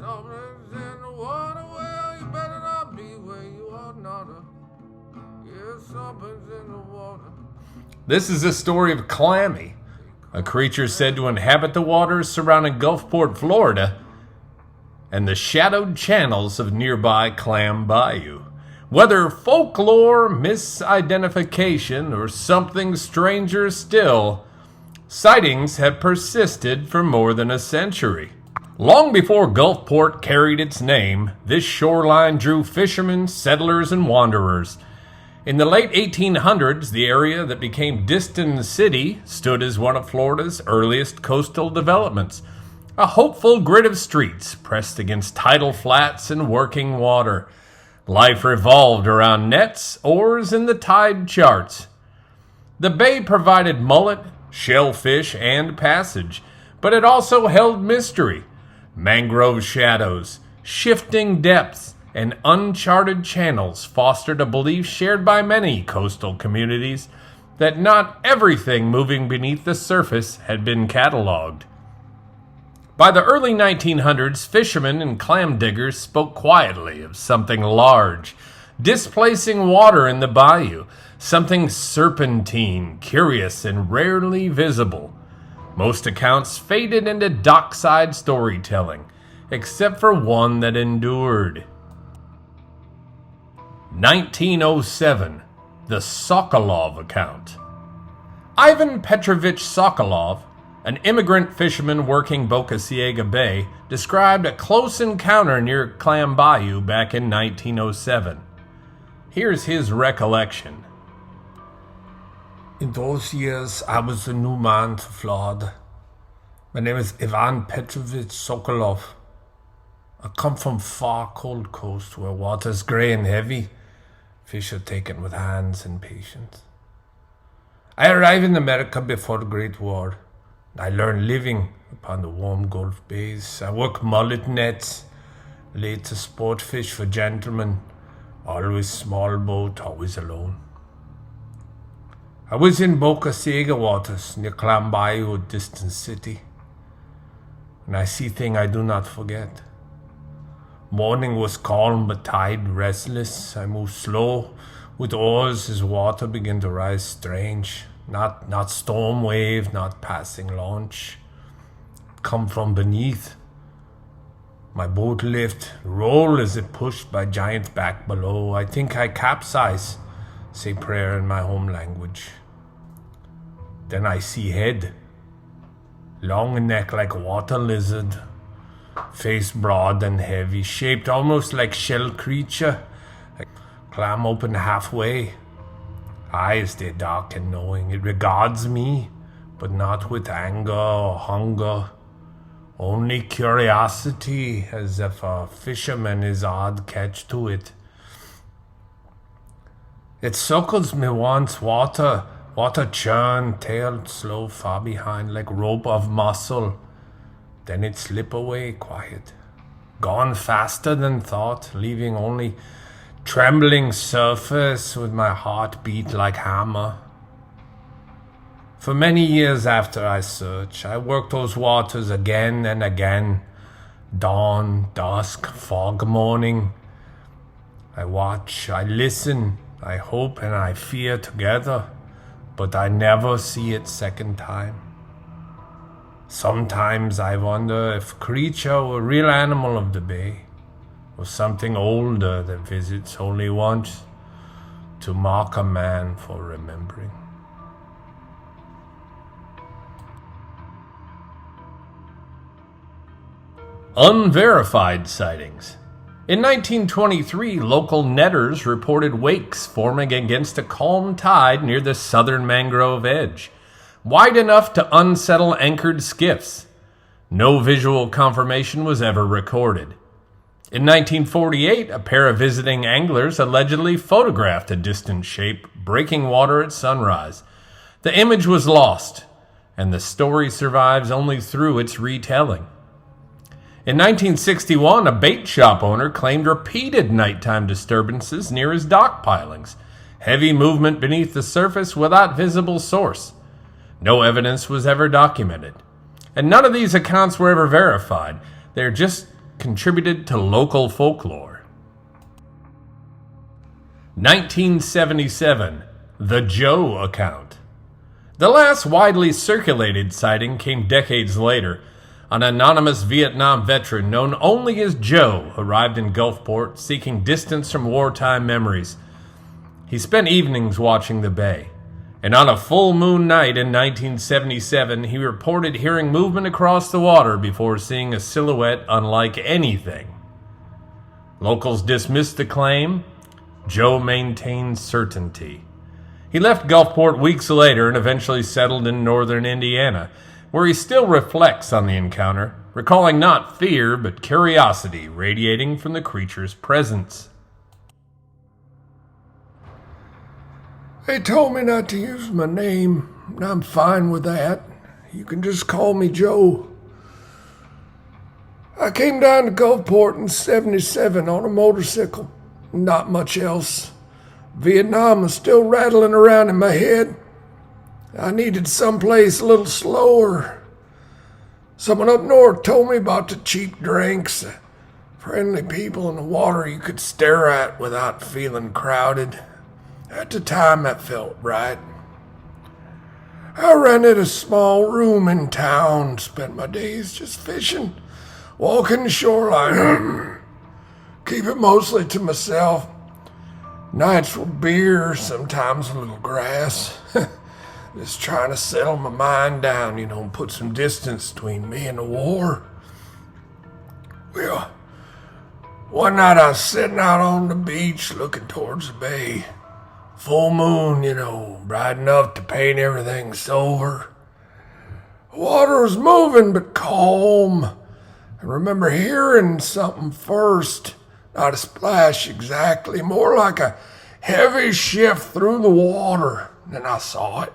something's in the water. Well, you better not be where you are not. Yeah, something's in the water. This is the story of Clammy, a creature said to inhabit the waters surrounding Gulfport, Florida, and the shadowed channels of nearby Clam Bayou. Whether folklore, misidentification, or something stranger still, sightings have persisted for more than a century. Long before Gulfport carried its name, this shoreline drew fishermen, settlers, and wanderers. In the late 1800s, the area that became Diston City stood as one of Florida's earliest coastal developments, a hopeful grid of streets pressed against tidal flats and working water. Life revolved around nets, oars, and the tide charts. The bay provided mullet, shellfish, and passage, but it also held mystery, mangrove shadows, shifting depths, and uncharted channels fostered a belief shared by many coastal communities that not everything moving beneath the surface had been cataloged. By the early 1900s, fishermen and clam diggers spoke quietly of something large, displacing water in the bayou, something serpentine, curious, and rarely visible. Most accounts faded into dockside storytelling, except for one that endured. 1907, the Sokolov account. Ivan Petrovich Sokolov, an immigrant fisherman working Boca Ciega Bay, described a close encounter near Clam Bayou back in 1907. Here's his recollection. In those years, I was a new man to Florida. My name is Ivan Petrovich Sokolov. I come from far cold coast where water's gray and heavy. Fish are taken with hands and patience. I arrived in America before the Great War. I learned living upon the warm Gulf bays. I worked mullet nets, laid to sport fish for gentlemen, always small boat, always alone. I was in Boca Ciega waters near Clam Bayou, a distant city, and I see thing I do not forget. Morning was calm but tide restless. I moved slow with oars as water began to rise strange. Not storm wave, not passing launch. Come from beneath. My boat lift, roll as it pushed by giant back below. I think I capsize, say prayer in my home language. Then I see head, long neck like water lizard, face broad and heavy, shaped almost like shell creature, like clam open halfway. Eyes, they're dark and knowing. It regards me, but not with anger or hunger. Only curiosity, as if a fisherman is odd catch to it. It circles me once, water churn, tail slow far behind, like rope of muscle. Then it slip away quiet, gone faster than thought, leaving only trembling surface with my heart beat like hammer. For many years after I search, I work those waters again and again. Dawn, dusk, fog morning. I watch, I listen, I hope and I fear together, but I never see it second time. Sometimes I wonder if creature were real animal of the bay, or something older that visits only once to mark a man for remembering. Unverified sightings. In 1923, local netters reported wakes forming against a calm tide near the southern mangrove edge, wide enough to unsettle anchored skiffs. No visual confirmation was ever recorded. In 1948, a pair of visiting anglers allegedly photographed a distant shape breaking water at sunrise. The image was lost, and the story survives only through its retelling. In 1961, a bait shop owner claimed repeated nighttime disturbances near his dock pilings, heavy movement beneath the surface without visible source. No evidence was ever documented, and none of these accounts were ever verified. They're just contributed to local folklore. 1977, the Joe account. The last widely circulated sighting came decades later. An anonymous Vietnam veteran known only as Joe arrived in Gulfport seeking distance from wartime memories. He spent evenings watching the bay, and on a full moon night in 1977, he reported hearing movement across the water before seeing a silhouette unlike anything. Locals dismissed the claim. Joe maintained certainty. He left Gulfport weeks later and eventually settled in northern Indiana, where he still reflects on the encounter, recalling not fear but curiosity radiating from the creature's presence. They told me not to use my name, and I'm fine with that. You can just call me Joe. I came down to Gulfport in '77 on a motorcycle. Not much else. Vietnam was still rattling around in my head. I needed someplace a little slower. Someone up north told me about the cheap drinks, friendly people in the water you could stare at without feeling crowded. At the time, that felt right. I rented a small room in town, spent my days just fishing, walking the shoreline, keep it mostly to myself. Nights with beer, sometimes a little grass. Just trying to settle my mind down, put some distance between me and the war. Well, one night I was sitting out on the beach looking towards the bay. Full moon, bright enough to paint everything silver. The water was moving but calm. I remember hearing something first. Not a splash exactly, more like a heavy shift through the water. Then I saw it.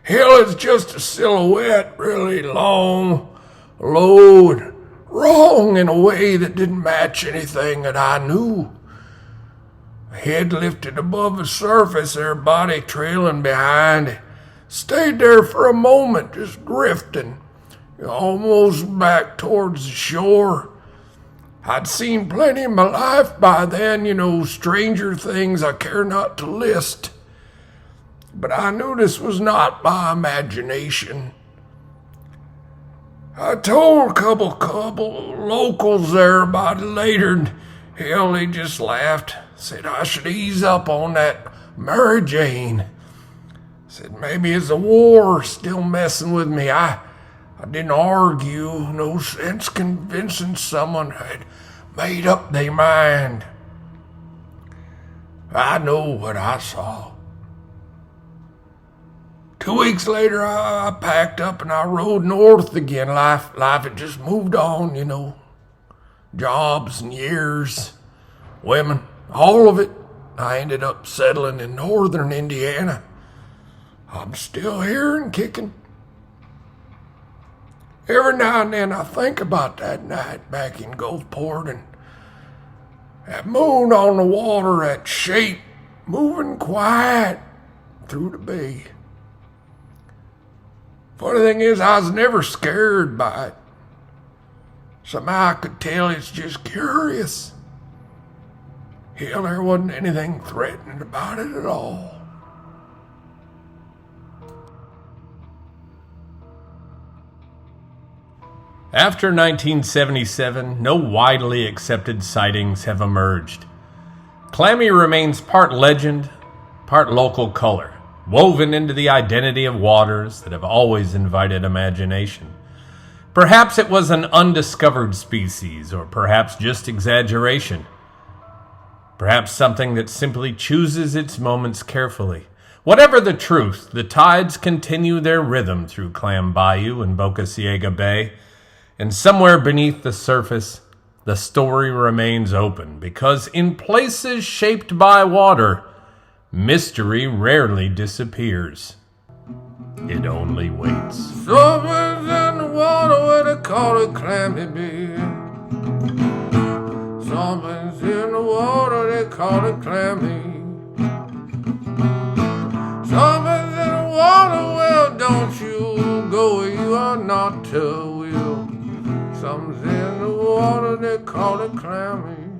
Hell, it's just a silhouette, really long, low, and wrong in a way that didn't match anything that I knew. A head lifted above the surface, their body trailing behind. Stayed there for a moment, just drifting, almost back towards the shore. I'd seen plenty in my life by then, stranger things I care not to list. But I knew this was not my imagination. I told a couple locals there about it later, and hell, they just laughed. Said I should ease up on that Mary Jane. Said maybe it's the war still messing with me. I didn't argue. No sense convincing someone had made up their mind. I know what I saw. 2 weeks later, I packed up and I rode north again. Life had just moved on, Jobs and years, women, all of it. I ended up settling in northern Indiana. I'm still here and kicking. Every now and then I think about that night back in Gulfport and that moon on the water, that shape moving quiet through the bay. Funny thing is, I was never scared by it. Somehow I could tell it's just curious. Hell, there wasn't anything threatening about it at all. After 1977, no widely accepted sightings have emerged. Clammy remains part legend, part local color, woven into the identity of waters that have always invited imagination. Perhaps it was an undiscovered species, or perhaps just exaggeration. Perhaps something that simply chooses its moments carefully. Whatever the truth, the tides continue their rhythm through Clam Bayou and Boca Ciega Bay, and somewhere beneath the surface, the story remains open, because in places shaped by water, mystery rarely disappears. It only waits. Something's in the water where they call it Clammy Bay. Something's in the water, they call it Clammy. Something's in the water, well, don't you go where you are not to will. Something's in the call it Clammy.